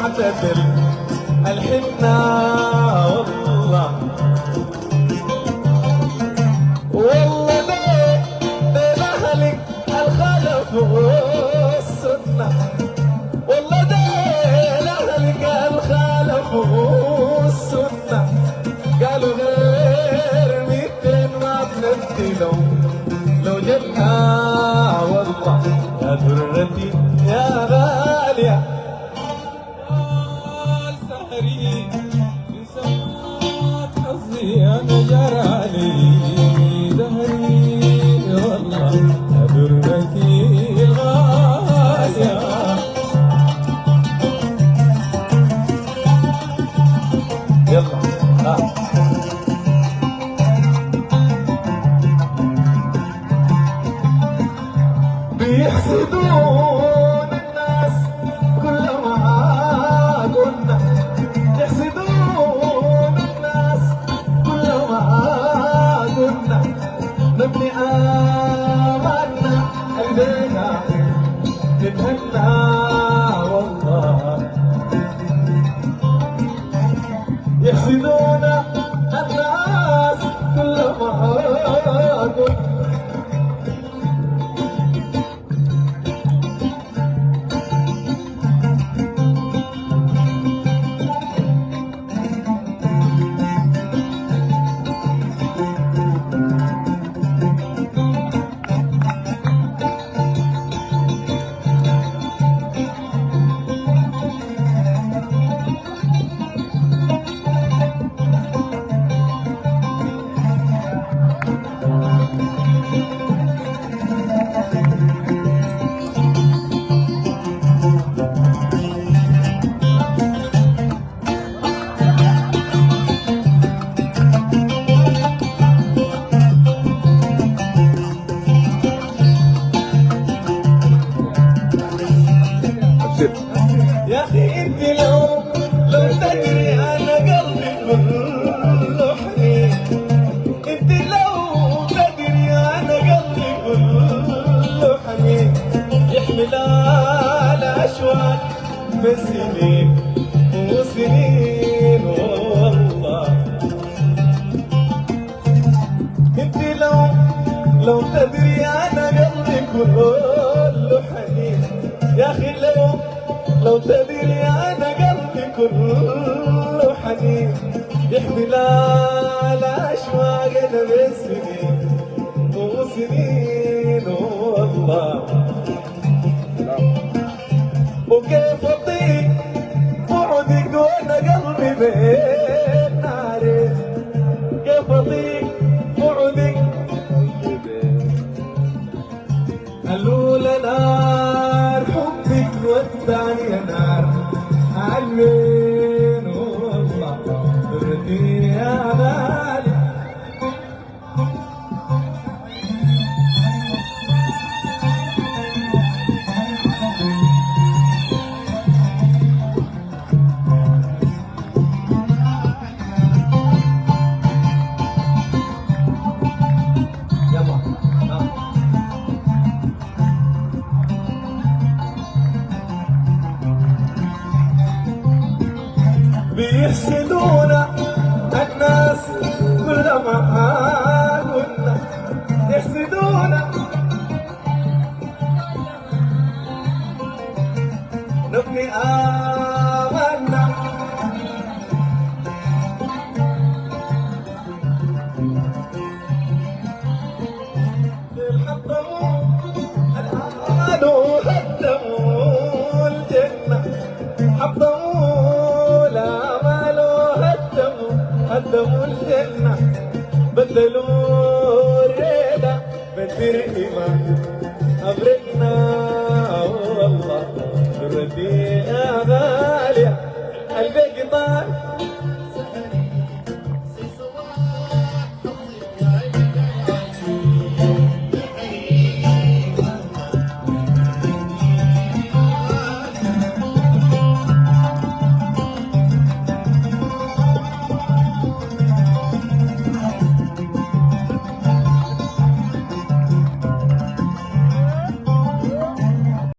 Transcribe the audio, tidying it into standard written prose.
معتدل الحنة والله والله ده أهلك الخلف والسنة والله ده أهلك الخلف والسنة قالوا غير 200 ما بنبدلوا لو جبنا والله يا درتي يا غالية سهري سمعت حظي أنا جرالي دهري والله يا درتي الغالية يلا بيحسدون الناس كل ما قلنا يحسدون الناس كل ما قلنا نبني آمالنا قلبنا نتهنى والله يحسدون الناس كل ما قلنا يا اخي انت لو تدري انا قلبي كله حنين انت لو تدري انا قلبي كله حنين يحمل الاشواق من سنين وسنين والله انت لو تدري انا قلبي كله حنين يا اخي لو تدري انا قلبي كله حنين يحمل الاشواق انا من سنين وسنين والله وكيف اطيق بعدك وانا قلبي بين نارين كيف اطيق بعدك الاولى نار حبك والثانية نار عالمين والله درتي يا غالي بيحسدون الناس كل ما قلنا يحسدون نبني آمنا حطموا الأمل وهدموا الجنة حطموا الأمل هدموا الجنة بدلوا الريدة بالدرهم أبرقنا والله درتي يا غالية البيق طال